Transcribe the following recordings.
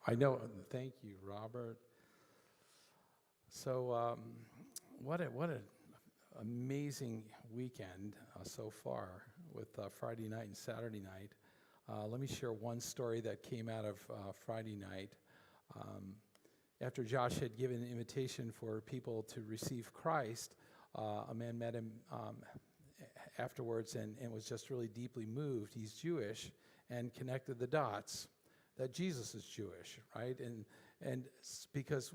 I know. Thank you, Robert. So, what an amazing weekend so far with Friday night and Saturday night. Let me share one story that came out of Friday night. Um, After Josh had given an invitation for people to receive Christ, a man met him afterwards and was just really deeply moved. He's Jewish and connected the dots that Jesus is Jewish, right? And because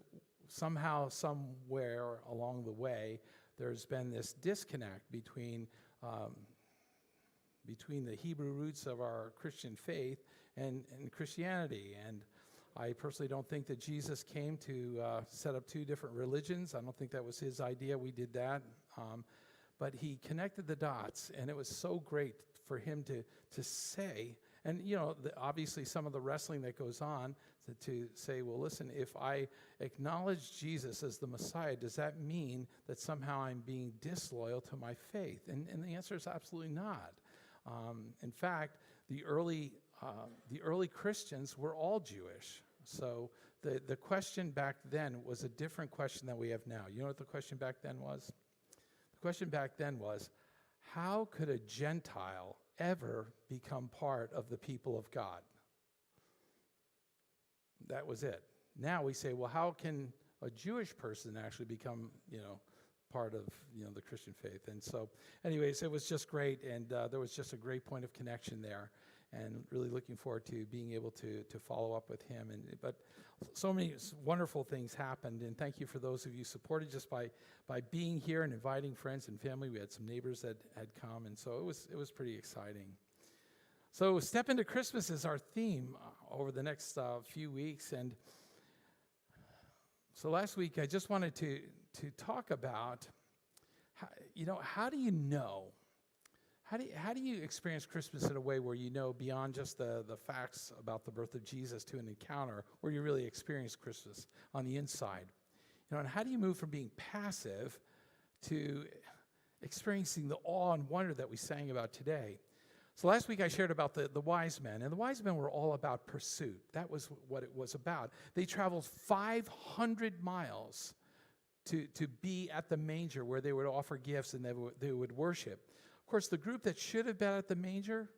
somehow, somewhere along the way, there's been this disconnect between the Hebrew roots of our Christian faith and Christianity. And I personally don't think that Jesus came to set up two different religions. I don't think that was his idea. We did that. But he connected the dots, and it was so great for him to say, and obviously some of the wrestling that goes on to say, well, listen, if I acknowledge Jesus as the Messiah, does that mean that somehow I'm being disloyal to my faith? And the answer is absolutely not. In fact, the early Christians were all Jewish. So the question back then was a different question than we have now. You know what the question back then was? The question back then was, how could a Gentile ever become part of the people of God? That was it. Now we say, well, how can a Jewish person actually become, part of, the Christian faith? And so, anyways, it was just great, and there was just a great point of connection there, and really looking forward to being able to follow up with him. But so many wonderful things happened, and thank you for those of you supported just by being here and inviting friends and family. We had some neighbors that had come, and so it was pretty exciting. So Step Into Christmas is our theme over the next few weeks, and so last week I just wanted to talk about how do you know? How do you experience Christmas in a way where you know beyond just the facts about the birth of Jesus to an encounter where you really experience Christmas on the inside? And how do you move from being passive to experiencing the awe and wonder that we sang about today? So last week I shared about the wise men, and the wise men were all about pursuit. That was what it was about. They traveled 500 miles to be at the manger where they would offer gifts and they would worship. Of course, the group that should have been at the manger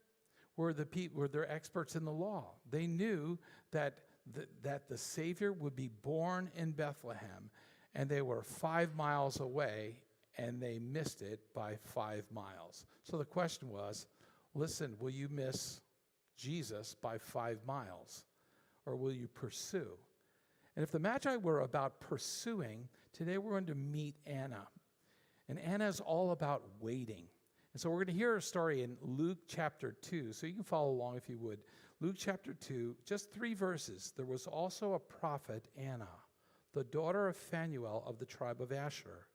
were their experts in the law. They knew that the Savior would be born in Bethlehem, and they were 5 miles away, and they missed it by 5 miles. So the question was, listen, will you miss Jesus by 5 miles, or will you pursue? And if the Magi were about pursuing, today we're going to meet Anna. And Anna is all about waiting. And so we're going to hear a story in Luke chapter 2. So you can follow along if you would. Luke chapter 2, just 3 verses. There was also a prophet, Anna, the daughter of Phanuel of the tribe of Asher.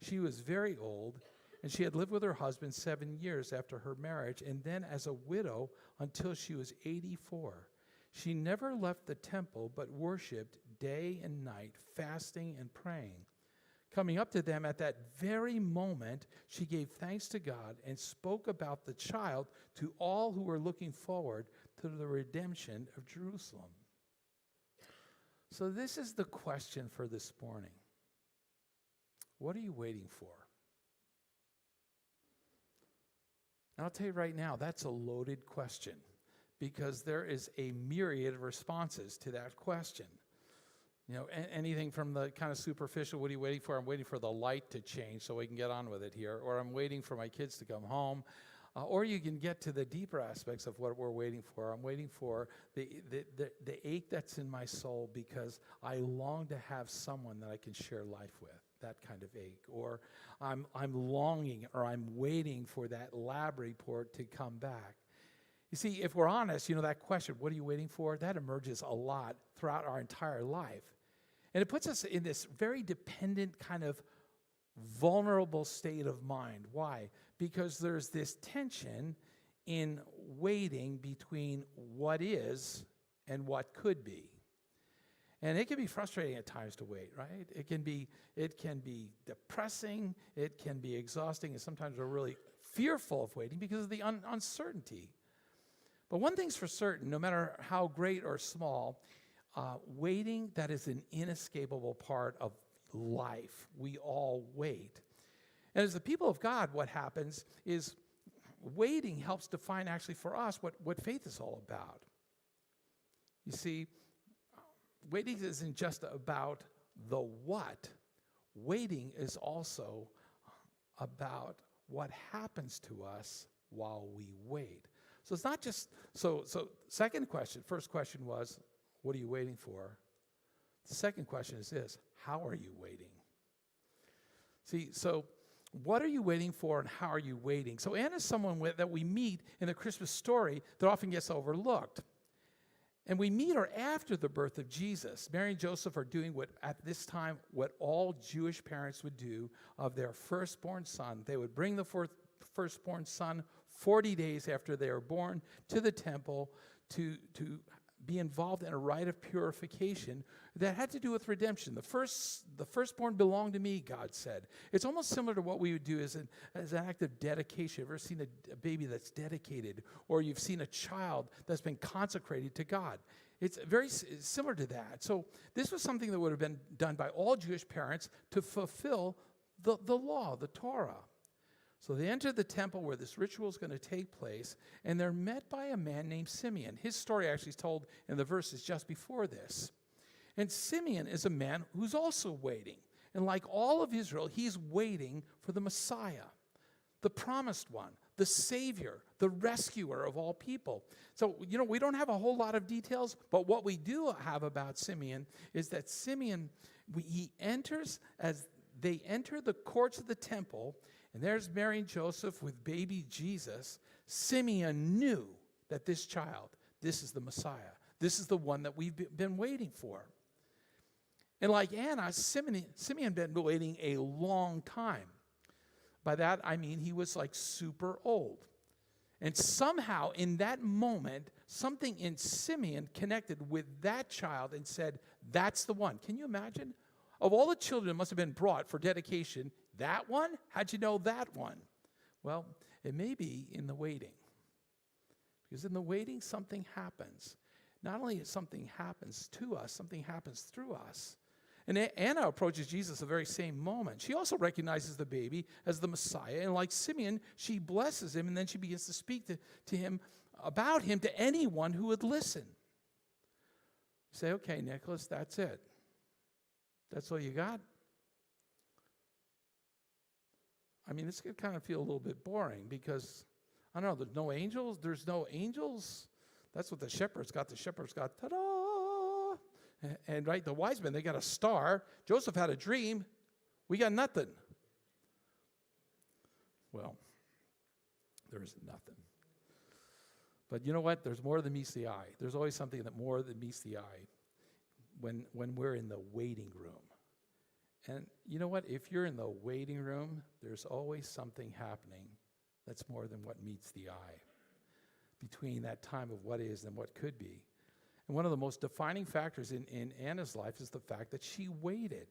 She was very old, and she had lived with her husband 7 years after her marriage, and then as a widow until she was 84. She never left the temple, but worshipped day and night, fasting and praying. Coming up to them at that very moment, she gave thanks to God and spoke about the child to all who were looking forward to the redemption of Jerusalem. So this is the question for this morning. What are you waiting for? And I'll tell you right now, that's a loaded question because there is a myriad of responses to that question. Anything from the kind of superficial, what are you waiting for? I'm waiting for the light to change so we can get on with it here. Or I'm waiting for my kids to come home. Or you can get to the deeper aspects of what we're waiting for. I'm waiting for the ache that's in my soul because I long to have someone that I can share life with, that kind of ache. Or I'm longing or I'm waiting for that lab report to come back. You see, if we're honest, that question, what are you waiting for? That emerges a lot throughout our entire life. And it puts us in this very dependent kind of vulnerable state of mind. Why? Because there's this tension in waiting between what is and what could be. And it can be frustrating at times to wait, right? It can be depressing, it can be exhausting, and sometimes we're really fearful of waiting because of the uncertainty. But one thing's for certain, no matter how great or small, waiting, that is an inescapable part of life. We all wait. And as the people of God, what happens is waiting helps define actually for us what faith is all about. You see, waiting isn't just about the what. Waiting is also about what happens to us while we wait. So it's not just, so second question, first question was, what are you waiting for? The second question is this, how are you waiting? See, so what are you waiting for and how are you waiting? So Anna's someone that we meet in the Christmas story that often gets overlooked. And we meet her after the birth of Jesus. Mary and Joseph are doing at this time, what all Jewish parents would do of their firstborn son. They would bring the firstborn son 40 days after they were born to the temple to be involved in a rite of purification that had to do with redemption. The firstborn belonged to me, God said. It's almost similar to what we would do as an act of dedication. Ever seen a baby that's dedicated, or you've seen a child that's been consecrated to God? It's very similar to that. So this was something that would have been done by all Jewish parents to fulfill the law, the Torah. So they enter the temple where this ritual is going to take place, and they're met by a man named Simeon. His story actually is told in the verses just before this. And Simeon is a man who's also waiting. And like all of Israel, he's waiting for the Messiah, the promised one, the Savior, the rescuer of all people. So, we don't have a whole lot of details, but what we do have about Simeon is that Simeon, he enters as they enter the courts of the temple, and there's Mary and Joseph with baby Jesus. Simeon knew that this child, this is the Messiah. This is the one that we've been waiting for. And like Anna, Simeon had been waiting a long time. By that, I mean he was like super old. And somehow in that moment, something in Simeon connected with that child and said, that's the one. Can you imagine? Of all the children that must have been brought for dedication, that one? How'd you know that one? Well, it may be in the waiting. Because in the waiting, something happens. Not only something happens to us, something happens through us. And Anna approaches Jesus the very same moment. She also recognizes the baby as the Messiah. And like Simeon, she blesses him, and then she begins to speak to him about him to anyone who would listen. You say, okay, Nicholas, that's it. That's all you got? I mean, this could kind of feel a little bit boring because, I don't know, there's no angels. There's no angels. That's what the shepherds got. The shepherds got, ta-da! And right, the wise men, they got a star. Joseph had a dream. We got nothing. Well, there is nothing. But you know what? There's more than meets the eye. There's always something that more than meets the eye when we're in the waiting room. And you know what? If you're in the waiting room, there's always something happening that's more than what meets the eye between that time of what is and what could be. And one of the most defining factors in Anna's life is the fact that she waited.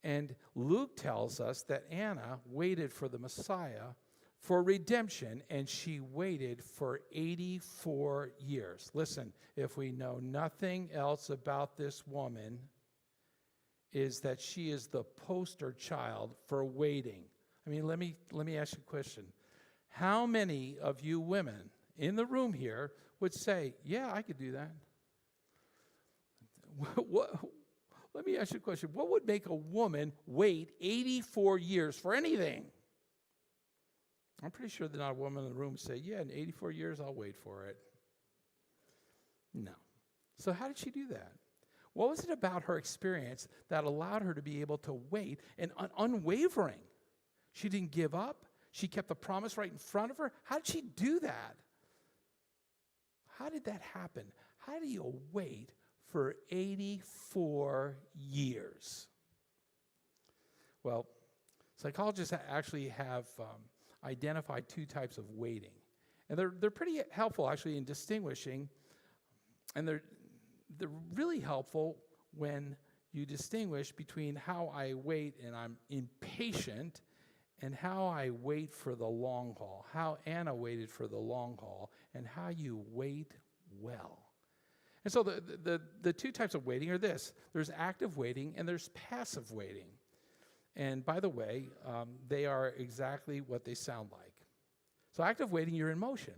And Luke tells us that Anna waited for the Messiah for redemption, and she waited for 84 years. Listen, if we know nothing else about this woman, is that she is the poster child for waiting. I mean, let me ask you a question. How many of you women in the room here would say, yeah, I could do that? Let me ask you a question. What would make a woman wait 84 years for anything? I'm pretty sure that not a woman in the room would say, yeah, in 84 years, I'll wait for it. No. So how did she do that? What was it about her experience that allowed her to be able to wait and unwavering? She didn't give up. She kept the promise right in front of her. How did she do that? How did that happen? How do you wait for 84 years? Well, psychologists actually have identified two types of waiting. And they're pretty helpful actually in distinguishing, and they're really helpful when you distinguish between how I wait and I'm impatient and how I wait for the long haul, how Anna waited for the long haul, and how you wait well. And so the two types of waiting are this. There's active waiting and there's passive waiting. And by the way, they are exactly what they sound like. So active waiting, you're in motion.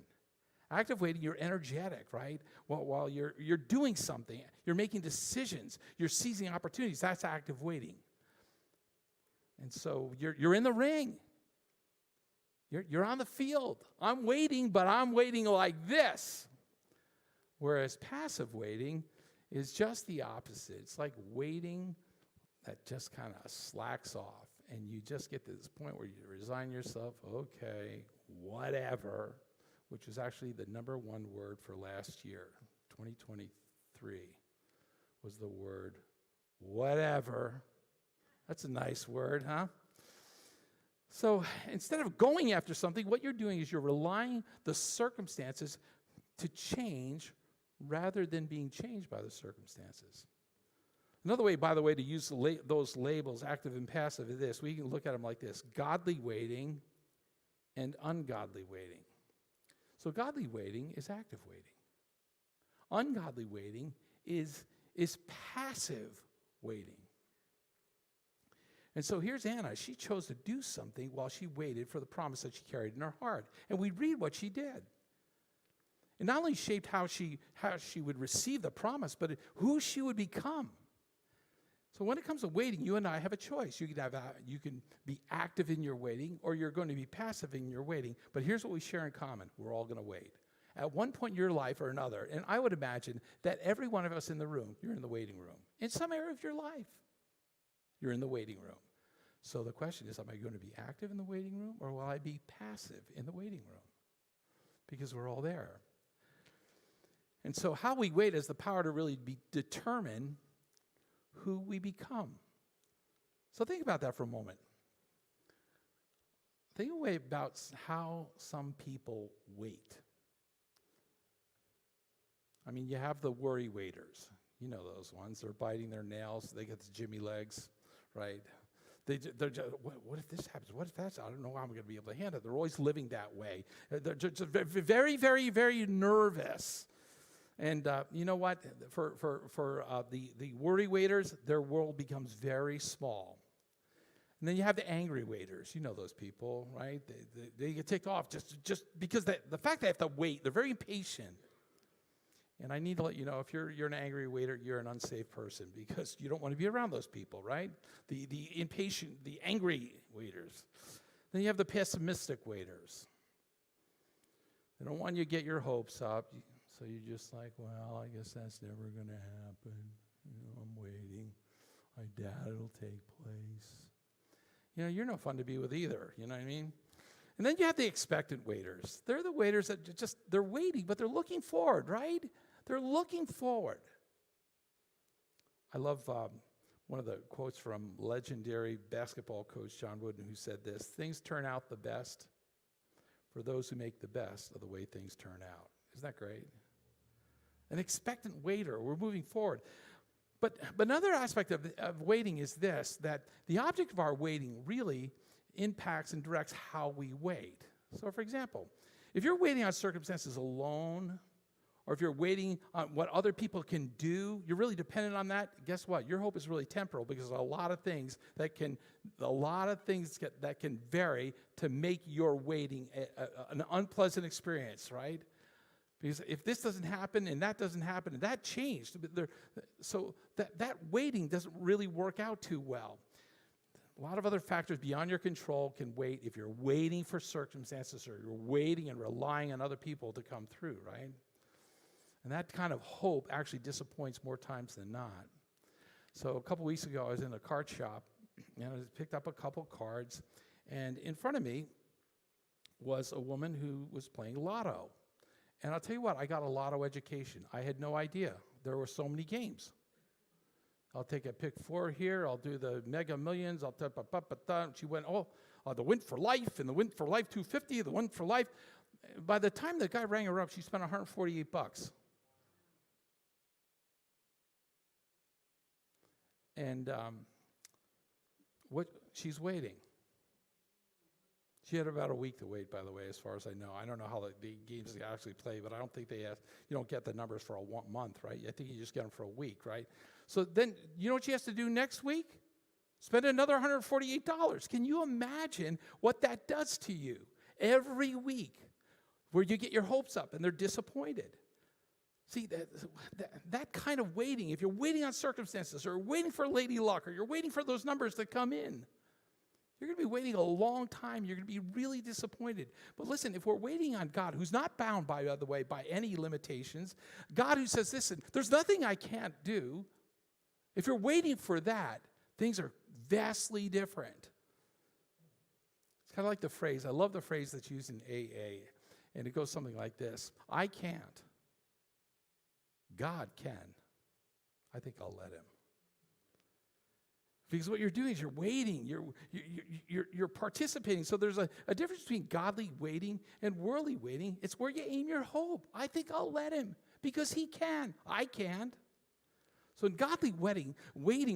Active waiting, you're energetic, right? While you're doing something, you're making decisions, you're seizing opportunities. That's active waiting. And so you're in the ring. You're on the field. I'm waiting, but I'm waiting like this. Whereas passive waiting is just the opposite. It's like waiting that just kind of slacks off. And you just get to this point where you resign yourself, okay, whatever, which was actually the number one word for last year, 2023, was the word whatever. That's a nice word, huh? So instead of going after something, what you're doing is you're relying the circumstances to change rather than being changed by the circumstances. Another way, by the way, to use those labels, active and passive, is this. We can look at them like this: godly waiting and ungodly waiting. So godly waiting is active waiting. Ungodly waiting is passive waiting. And so here's Anna. She chose to do something while she waited for the promise that she carried in her heart. And we read what she did. It not only shaped how she would receive the promise, but who she would become. So when it comes to waiting, you and I have a choice. You can be active in your waiting, or you're going to be passive in your waiting. But here's what we share in common. We're all going to wait. At one point in your life or another, and I would imagine that every one of us in the room, you're in the waiting room. In some area of your life, you're in the waiting room. So the question is, am I going to be active in the waiting room, or will I be passive in the waiting room? Because we're all there. And so how we wait has the power to really determine who we become. So think about that for a moment. Think about how some people wait. I mean, you have the worry waiters. You know those ones. They're biting their nails. They get the Jimmy legs, right? They're just, what if this happens? What if that's? I don't know how I'm going to be able to handle it. They're always living that way. They're just very, very, very nervous. And you know what? For the worry waiters, their world becomes very small. And then you have the angry waiters. You know those people, right? They get ticked off just because the fact they have to wait. They're very impatient. And I need to let you know, if you're an angry waiter, you're an unsafe person, because you don't want to be around those people, right? The impatient, the angry waiters. Then you have the pessimistic waiters. They don't want you to get your hopes up. So you're just like, well, I guess that's never going to happen. I'm waiting. I doubt it'll take place. You're no fun to be with either. You know what I mean? And then you have the expectant waiters. They're the waiters that they're waiting, but they're looking forward, right? They're looking forward. I love one of the quotes from legendary basketball coach John Wooden, who said this: things turn out the best for those who make the best of the way things turn out. Isn't that great? An expectant waiter. We're moving forward. But another aspect of waiting is this, that the object of our waiting really impacts and directs how we wait. So, for example, if you're waiting on circumstances alone, or if you're waiting on what other people can do, you're really dependent on that. Guess what? Your hope is really temporal, because there's a lot of things that can vary to make your waiting an unpleasant experience, right? Because if this doesn't happen and that doesn't happen and that changed, so that waiting doesn't really work out too well. A lot of other factors beyond your control can wait if you're waiting for circumstances, or you're waiting and relying on other people to come through, right? And that kind of hope actually disappoints more times than not. So a couple weeks ago, I was in a card shop, and I picked up a couple cards, and in front of me was a woman who was playing lotto. And I'll tell you what, I got a lotto education. I had no idea there were so many games. I'll take a pick 4 here. I'll do the Mega Millions. She went, the Win for Life, and the Win for Life 250, the Win for Life. By the time the guy rang her up, she spent $148. And she's waiting. She had about a week to wait, by the way, as far as I know. I don't know how the games they actually play, but I don't think you don't get the numbers for a month, right? I think you just get them for a week, right? So then, you know what she has to do next week? Spend another $148. Can you imagine what that does to you every week, where you get your hopes up and they're disappointed? See, that kind of waiting, if you're waiting on circumstances or waiting for lady luck or you're waiting for those numbers to come in, you're going to be waiting a long time. You're going to be really disappointed. But listen, if we're waiting on God, who's not bound, by the way, by any limitations, God who says, listen, there's nothing I can't do. If you're waiting for that, things are vastly different. It's kind of like the phrase, I love the phrase that's used in AA, and it goes something like this: I can't. God can. I think I'll let him. Because what you're doing is you're waiting, you're participating. So there's a difference between godly waiting and worldly waiting. It's where you aim your hope. I think I'll let him because he can. I can't. So in godly waiting,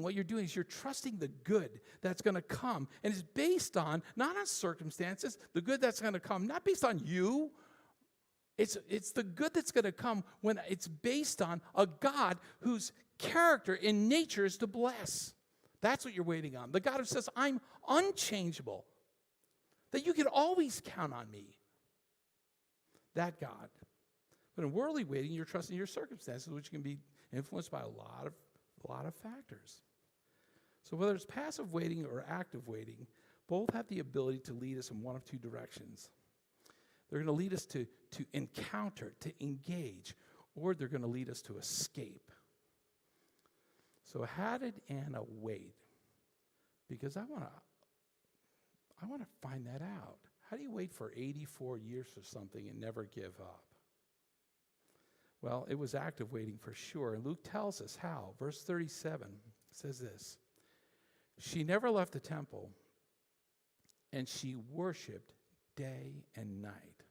what you're doing is you're trusting the good that's going to come. And it's based on, not on circumstances, the good that's going to come, not based on you. It's the good that's going to come when it's based on a God whose character in nature is to bless. That's what you're waiting on. The God who says, I'm unchangeable, that you can always count on me. That God. But in worldly waiting, you're trusting your circumstances, which can be influenced by a lot of factors. So whether it's passive waiting or active waiting, both have the ability to lead us in one of two directions. They're going to lead us to encounter, to engage, or they're going to lead us to escape. So how did Anna wait? Because I want to find that out. How do you wait for 84 years for something and never give up? Well, it was active waiting for sure. And Luke tells us how. Verse 37 says this: she never left the temple, and she worshiped day and night.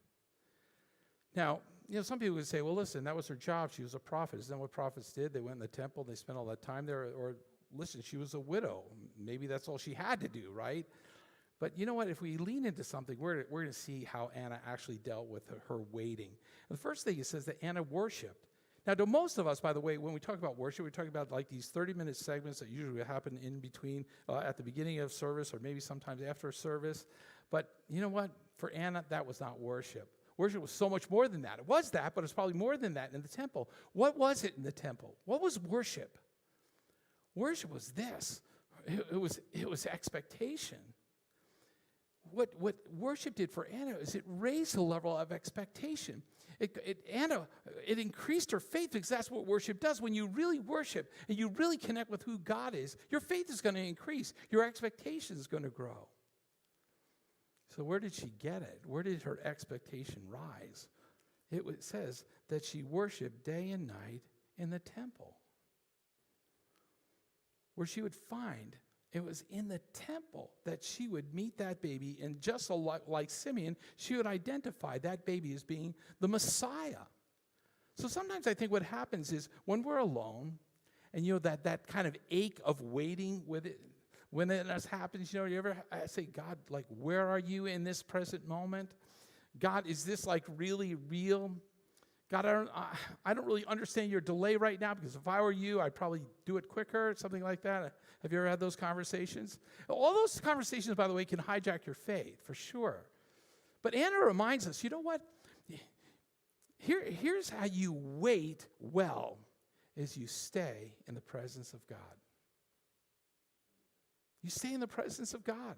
Now, some people would say, well, listen, that was her job. She was a prophet. Isn't that what prophets did? They went in the temple, they spent all that time there. Or listen, she was a widow. Maybe that's all she had to do, right? But you know what? If we lean into something, we're going to see how Anna actually dealt with her waiting. And the first thing it says that Anna worshiped. Now, to most of us, by the way, when we talk about worship, we're talking about like these 30-minute segments that usually happen in between at the beginning of service or maybe sometimes after service. But you know what? For Anna, that was not worship. Worship was so much more than that. It was that, but it's probably more than that in the temple. What was it in the temple? What was worship? Worship was this. It was expectation. What worship did for Anna is it raised the level of expectation. It increased her faith, because that's what worship does. When you really worship and you really connect with who God is, your faith is going to increase. Your expectation is going to grow. So where did she get it? Where did her expectation rise? It says that she worshiped day and night in the temple. Where she would find, it was in the temple that she would meet that baby, and just like Simeon, she would identify that baby as being the Messiah. So sometimes I think what happens is when we're alone, and that kind of ache of waiting with it, when it happens, you ever say, God, like, where are you in this present moment? God, is this like really real? God, I don't really understand your delay right now, because if I were you, I'd probably do it quicker, something like that. Have you ever had those conversations? All those conversations, by the way, can hijack your faith, for sure. But Anna reminds us, you know what? Here's how you wait well, is you stay in the presence of God. You stay in the presence of God.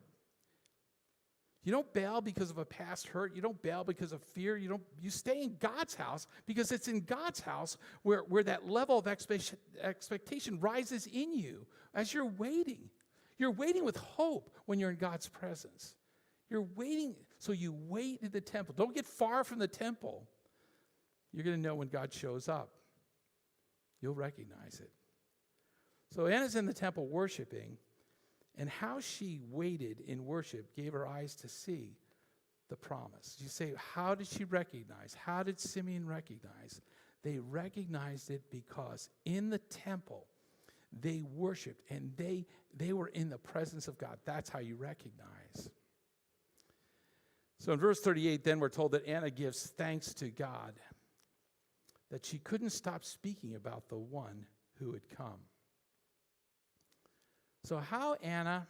You don't bail because of a past hurt. You don't bail because of fear. You stay in God's house, because it's in God's house where that level of expectation rises in you as you're waiting. You're waiting with hope when you're in God's presence. You're waiting, so you wait in the temple. Don't get far from the temple. You're going to know when God shows up. You'll recognize it. So Anna's in the temple worshiping. And how she waited in worship gave her eyes to see the promise. You say, how did she recognize? How did Simeon recognize? They recognized it because in the temple, they worshiped, and they were in the presence of God. That's how you recognize. So in verse 38, then we're told that Anna gives thanks to God that she couldn't stop speaking about the one who had come. So how Anna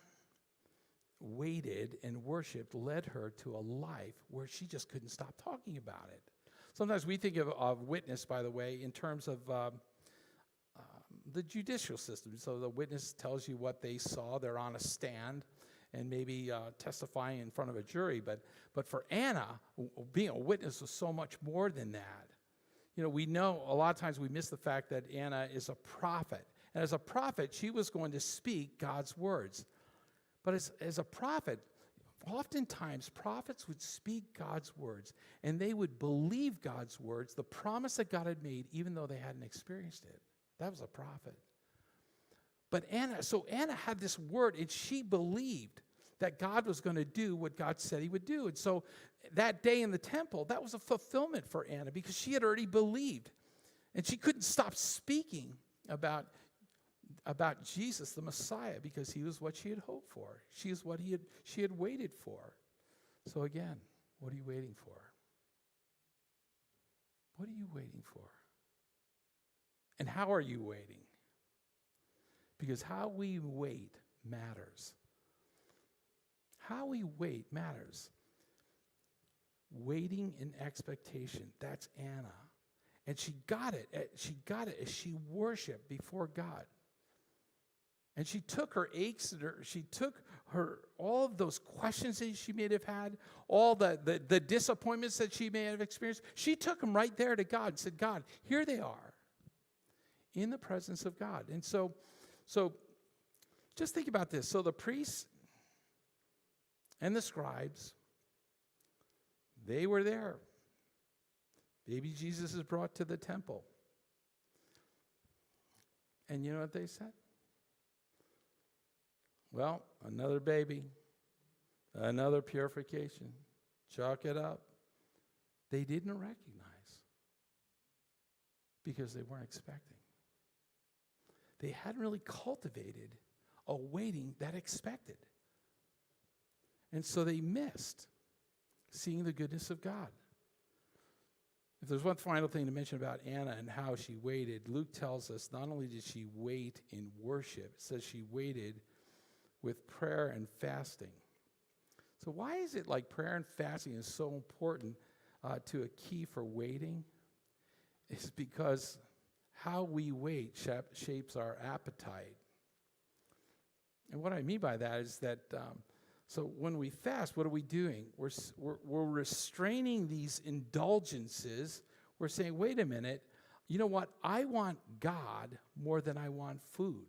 waited and worshiped led her to a life where she just couldn't stop talking about it. Sometimes we think of witness, by the way, in terms of the judicial system. So the witness tells you what they saw. They're on a stand and maybe testifying in front of a jury. But for Anna, being a witness was so much more than that. You know, we know a lot of times we miss the fact that Anna is a prophet. And as a prophet, she was going to speak God's words. But as a prophet, oftentimes prophets would speak God's words, and they would believe God's words, the promise that God had made, even though they hadn't experienced it. That was a prophet. But Anna had this word, and she believed that God was going to do what God said he would do. And so that day in the temple, that was a fulfillment for Anna because she had already believed. And she couldn't stop speaking about Jesus, the Messiah, because he was what she had hoped for. She is what she had waited for. So again, what are you waiting for? What are you waiting for? And how are you waiting? Because how we wait matters. How we wait matters. Waiting in expectation. That's Anna. And she got it. She got it as she worshiped before God. And she took her aches, and she took her all of those questions that she may have had, all the disappointments that she may have experienced. She took them right there to God and said, God, here they are in the presence of God. And so just think about this. So the priests and the scribes, they were there. Baby Jesus is brought to the temple. And you know what they said? Well, another baby, another purification. Chalk it up. They didn't recognize because they weren't expecting. They hadn't really cultivated a waiting that expected. And so they missed seeing the goodness of God. If there's one final thing to mention about Anna and how she waited, Luke tells us not only did she wait in worship, it says she waited with prayer and fasting. So why is it like prayer and fasting is so important to a key for waiting? It's because how we wait shapes our appetite. And what I mean by that is that so when we fast, what are we doing? We're restraining these indulgences. We're saying, wait a minute, you know what? I want God more than I want food.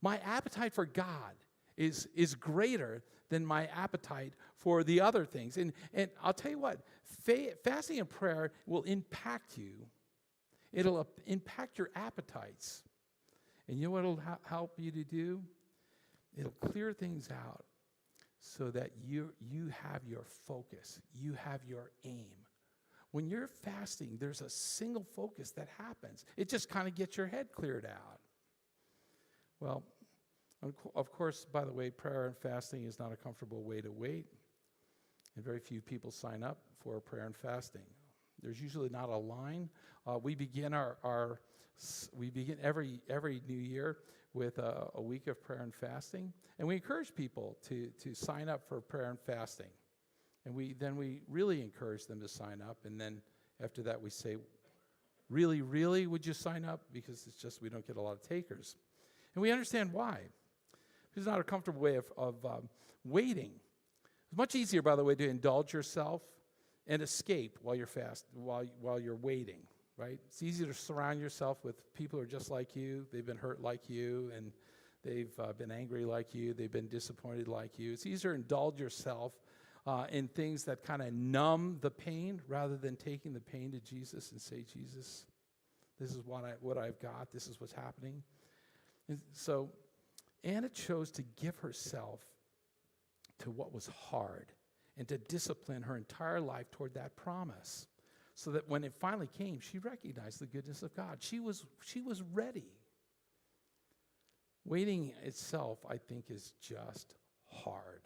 My appetite for God is greater than my appetite for the other things. And I'll tell you what, fasting and prayer will impact you. It'll impact your appetites. And you know what it'll help you to do? It'll clear things out so that you have your focus. You have your aim. When you're fasting, there's a single focus that happens. It just kind of gets your head cleared out. Well, of course, by the way, prayer and fasting is not a comfortable way to wait. And very few people sign up for prayer and fasting. There's usually not a line. We begin every new year with a week of prayer and fasting, and we encourage people to sign up for prayer and fasting, and we really encourage them to sign up, and then after that we say, really, would you sign up? Because it's just we don't get a lot of takers, and we understand why. It's not a comfortable way of waiting. It's much easier, by the way, to indulge yourself and escape while you're while you're waiting. Right? It's easy to surround yourself with people who are just like you. They've been hurt like you, and they've been angry like you. They've been disappointed like you. It's easier to indulge yourself in things that kind of numb the pain rather than taking the pain to Jesus and say, Jesus, this is what I've got. This is what's happening. And so Anna chose to give herself to what was hard and to discipline her entire life toward that promise. So that when it finally came, she recognized the goodness of God. She was ready. Waiting itself, I think, is just hard.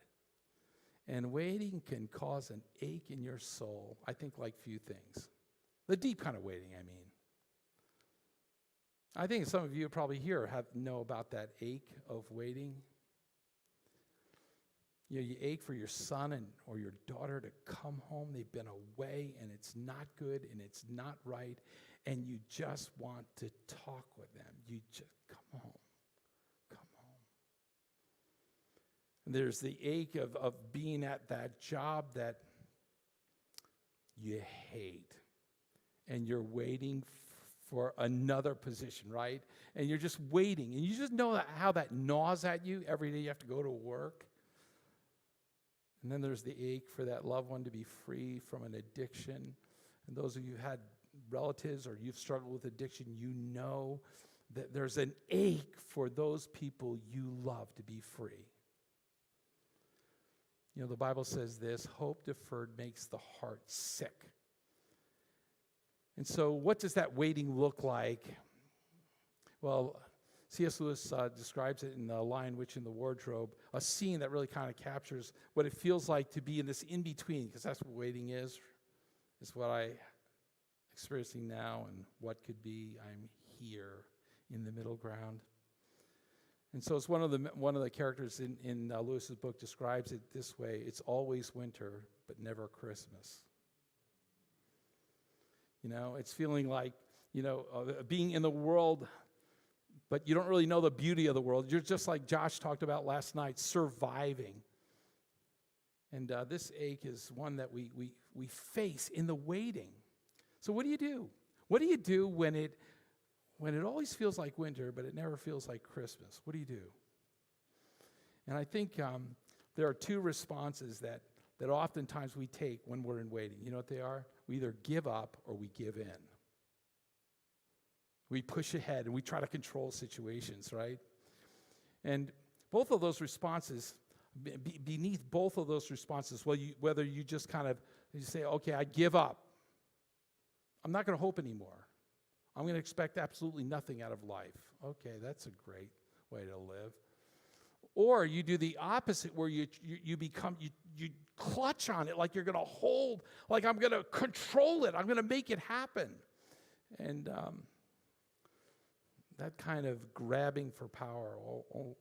And waiting can cause an ache in your soul, I think, like few things. The deep kind of waiting, I mean. I think some of you probably here know about that ache of waiting. You ache for your son or your daughter to come home. They've been away, and it's not good, and it's not right, and you just want to talk with them. You just, come home. There's the ache of being at that job that you hate, and you're waiting for another position, right? And you're just waiting, and you just know how that gnaws at you every day you have to go to work. And then there's the ache for that loved one to be free from an addiction. And those of you who had relatives or you've struggled with addiction, you know that there's an ache for those people you love to be free. You know, the Bible says this, hope deferred makes the heart sick. And so what does that waiting look like? Well, C.S. Lewis describes it in The Lion, Witch, and the Wardrobe, a scene that really kind of captures what it feels like to be in this in-between, because that's what waiting is what I'm experiencing now, and what could be, I'm here in the middle ground. And so it's one of the characters in Lewis's book describes it this way: it's always winter, but never Christmas. You know, it's feeling like, being in the world, but you don't really know the beauty of the world. You're just like Josh talked about last night, surviving. And this ache is one that we face in the waiting. So what do you do? What do you do when it always feels like winter, but it never feels like Christmas? What do you do? And I think there are two responses that oftentimes we take when we're in waiting. You know what they are? We either give up or we give in. We push ahead and we try to control situations, right? And both of those responses, beneath both of those responses, whether you just kind of you say, okay, I give up. I'm not going to hope anymore. I'm going to expect absolutely nothing out of life. Okay, that's a great way to live. Or you do the opposite, where you clutch on it like you're going to hold, like I'm going to control it. I'm going to make it happen. And that kind of grabbing for power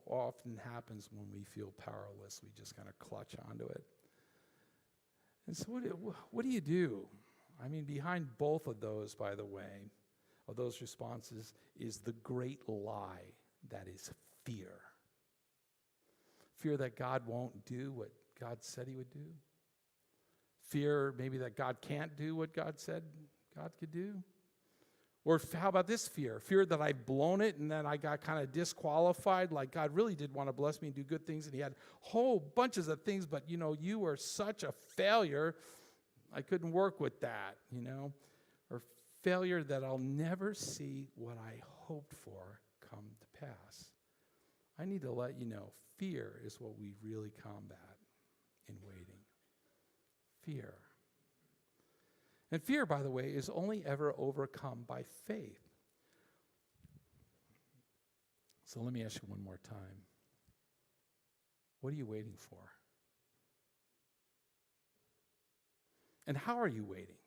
often happens when we feel powerless. We just kind of clutch onto it. And so what do you do? I mean, behind both of those, by the way, of those responses is the great lie that is fear. Fear that God won't do what God said he would do. Fear maybe that God can't do what God said God could do. Or how about this fear? Fear that I've blown it and then I got kind of disqualified, like God really did want to bless me and do good things, and he had whole bunches of things, but you were such a failure, I couldn't work with that, Or failure that I'll never see what I hoped for come to pass. I need to let you know, fear is what we really combat in waiting. Fear. And fear, by the way, is only ever overcome by faith. So let me ask you one more time. What are you waiting for? And how are you waiting?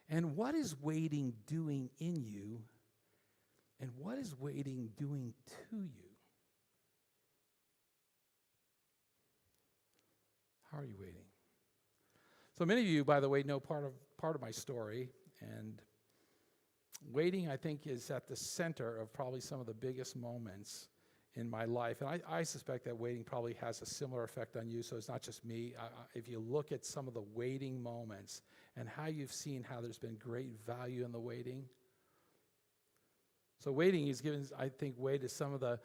And what is waiting doing in you? And what is waiting doing to you? How are you waiting? So many of you, by the way, know part of my story, and waiting, I think, is at the center of probably some of the biggest moments in my life. And I suspect that waiting probably has a similar effect on you, so it's not just me. If you look at some of the waiting moments and how you've seen how there's been great value in the waiting. So waiting has given, I think, way to some of the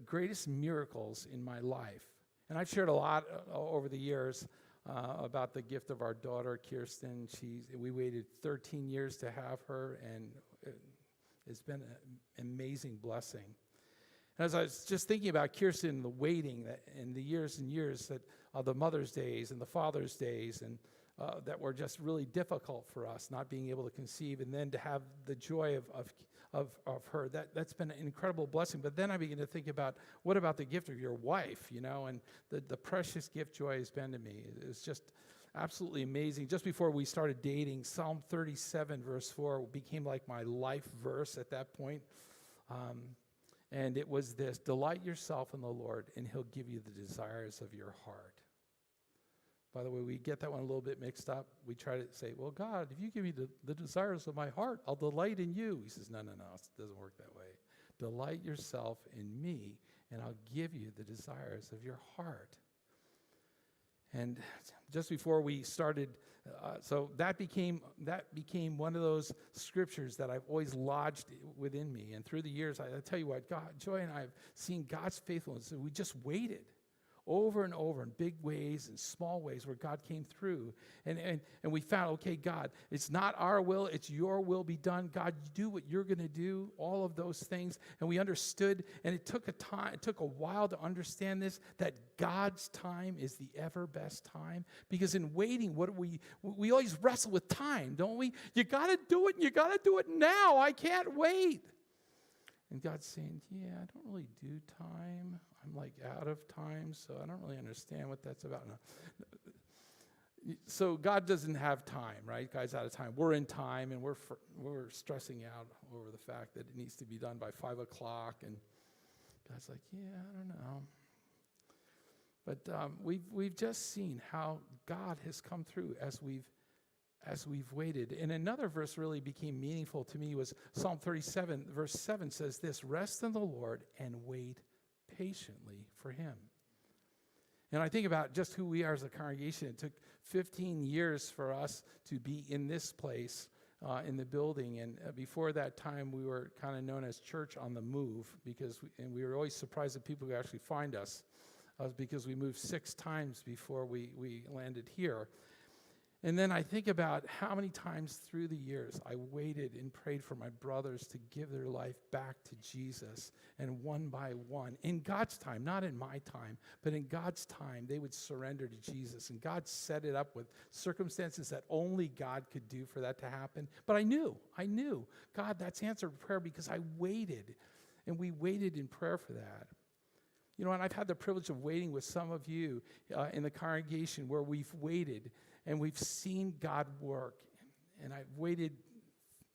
greatest miracles in my life. And I've shared a lot over the years about the gift of our daughter, Kirsten. We waited 13 years to have her, and it's been an amazing blessing. And as I was just thinking about Kirsten, the waiting and the years and years that the Mother's Days and the Father's Days, and that were just really difficult for us, not being able to conceive, and then to have the joy of her. That's been an incredible blessing. But then I began to think about, what about the gift of your wife, and the precious gift Joy has been to me. It's just absolutely amazing. Just before we started dating, Psalm 37, verse 4 became like my life verse at that point. And it was this: delight yourself in the Lord, and he'll give you the desires of your heart. By the way, we get that one a little bit mixed up. We try to say, well, God, if you give me the desires of my heart, I'll delight in you. He says, no, it doesn't work that way. Delight yourself in me, and I'll give you the desires of your heart. And just before we started, so that became one of those scriptures that I've always lodged within me. And through the years, I tell you what, Joy and I have seen God's faithfulness. And we just waited over and over in big ways and small ways where God came through. And we found, okay, God, it's not our will, it's your will be done. God, you do what you're going to do, all of those things. And we understood, and it took a while to understand this, that God's time is the ever best time. Because in waiting, we always wrestle with time, don't we? You got to do it, and you got to do it now. I can't wait. And God's saying, yeah, I don't really do time. I'm like out of time, so I don't really understand what that's about. No. So God doesn't have time, right? God's out of time. We're in time, and we're stressing out over the fact that it needs to be done by 5 o'clock. And God's like, yeah, I don't know. But we've just seen how God has come through as we've waited. And another verse really became meaningful to me was Psalm 37, verse 7 says this: rest in the Lord and wait patiently for him. And I think about just who we are as a congregation. It took 15 years for us to be in this place, in the building. And before that time, we were kind of known as Church on the Move, and we were always surprised that people would actually find us, because we moved 6 times before we landed here. And then I think about how many times through the years I waited and prayed for my brothers to give their life back to Jesus. And one by one, in God's time, not in my time, but in God's time, they would surrender to Jesus. And God set it up with circumstances that only God could do for that to happen. But I knew, God, that's answered prayer, because I waited. And we waited in prayer for that. And I've had the privilege of waiting with some of you in the congregation where we've waited and we've seen God work. And I've waited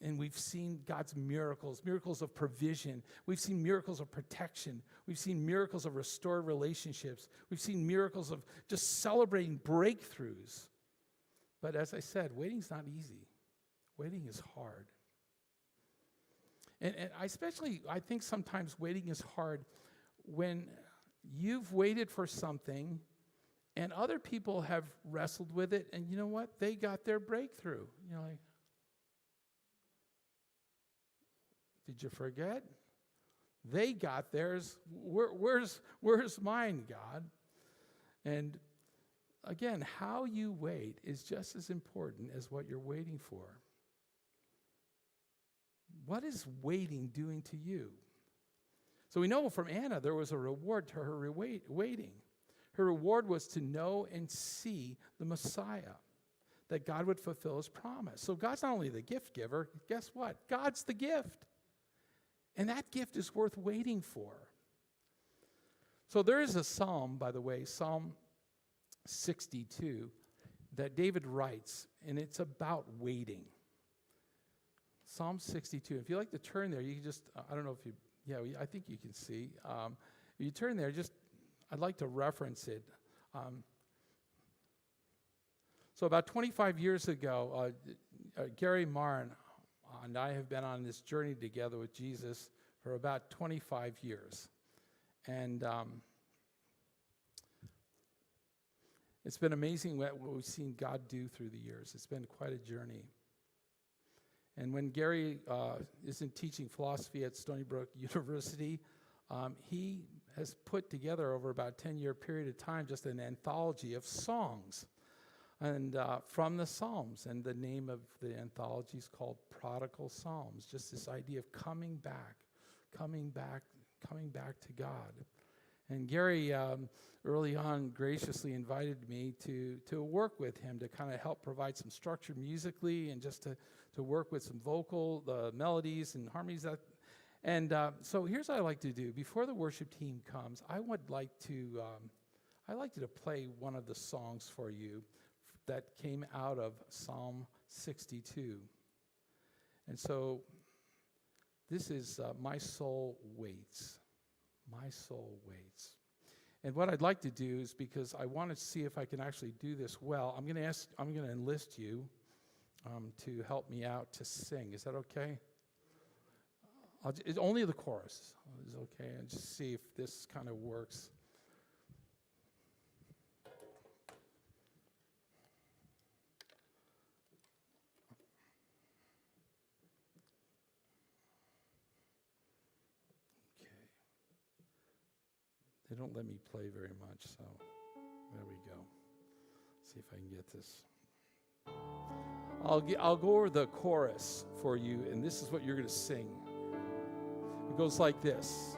and we've seen God's miracles of provision. We've seen miracles of protection. We've seen miracles of restored relationships. We've seen miracles of just celebrating breakthroughs. But as I said, waiting's not easy. Waiting is hard. And I think sometimes waiting is hard when you've waited for something and other people have wrestled with it, and you know what? They got their breakthrough. You're like, did you forget? They got theirs. Where's mine, God? And again, how you wait is just as important as what you're waiting for. What is waiting doing to you? So we know from Anna there was a reward to her waiting. Her reward was to know and see the Messiah, that God would fulfill his promise. So God's not only the gift giver, guess what? God's the gift. And that gift is worth waiting for. So there is a psalm, by the way, Psalm 62, that David writes, and it's about waiting. Psalm 62. If you like to turn there, you can just, I don't know if you, I think you can see. If you turn there, I'd like to reference it. So about 25 years ago, Gary Marn and I have been on this journey together with Jesus for about 25 years. And it's been amazing what we've seen God do through the years. It's been quite a journey. And when Gary isn't teaching philosophy at Stony Brook University, he has put together over about a 10-year period of time just an anthology of songs and from the Psalms. And the name of the anthology is called Prodigal Psalms, just this idea of coming back to God. And Gary early on graciously invited me to work with him to kind of help provide some structure musically and just to work with some the melodies and harmonies, And so here's what I like to do. Before the worship team comes, I like to play one of the songs for you that came out of Psalm 62. And so this is My Soul Waits. My Soul Waits. And what I'd like to do is, because I want to see if I can actually do this well, I'm going to enlist you to help me out to sing. Is that okay? It's only the chorus is okay, and just see if this kind of works. Okay. They don't let me play very much, so there we go. See if I can get this. I'll go over the chorus for you, and this is what you're going to sing. It goes like this.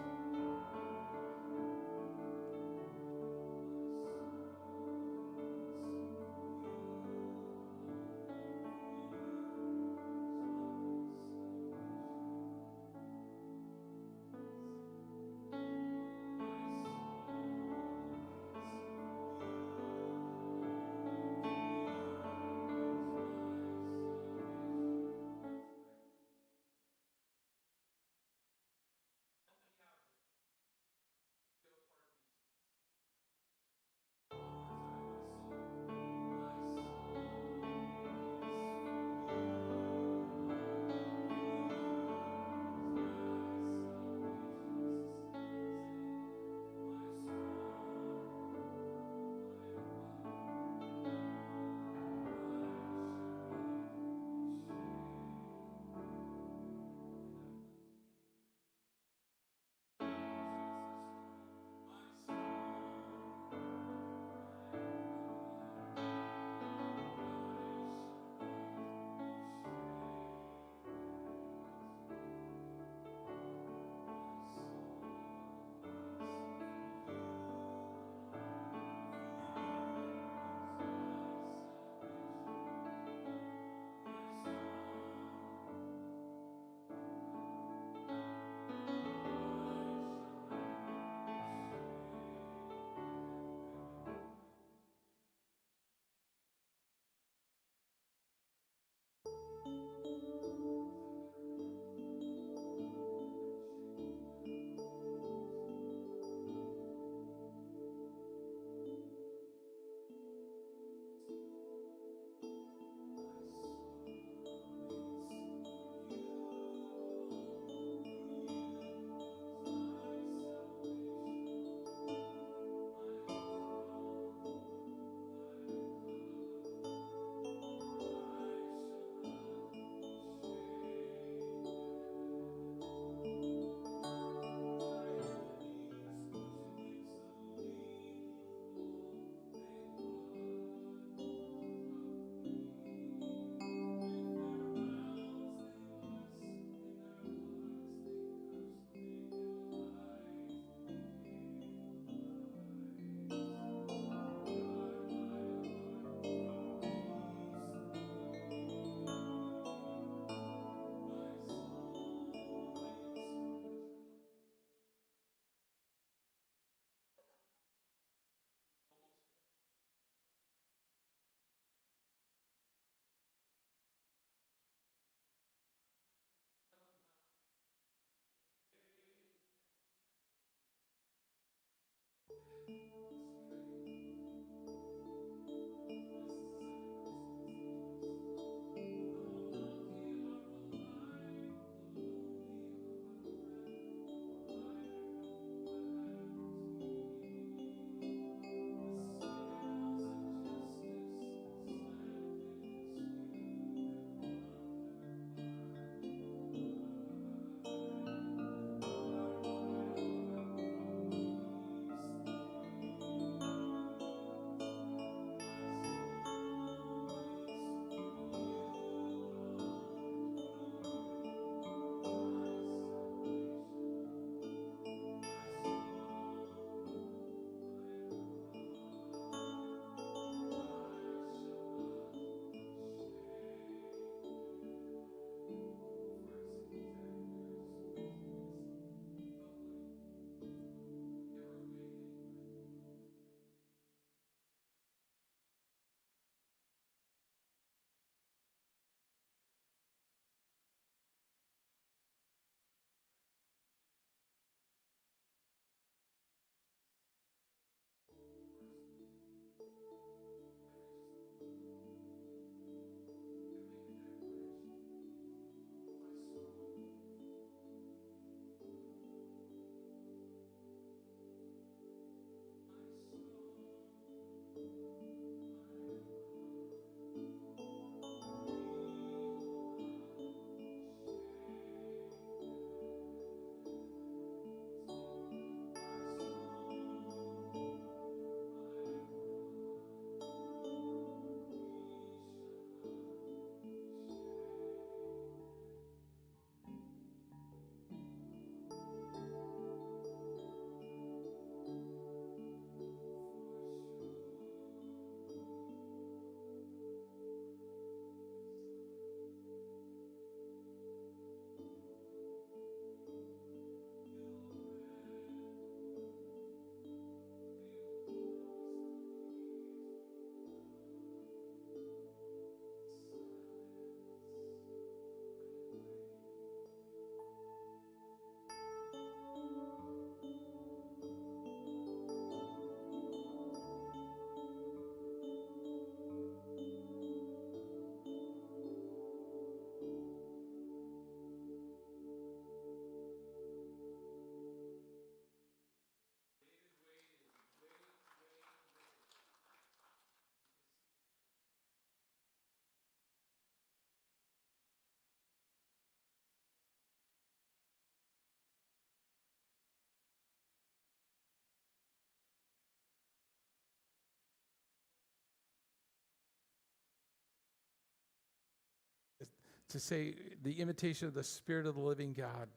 to say the invitation of the Spirit of the living God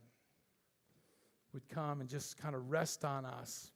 would come and just kind of rest on us.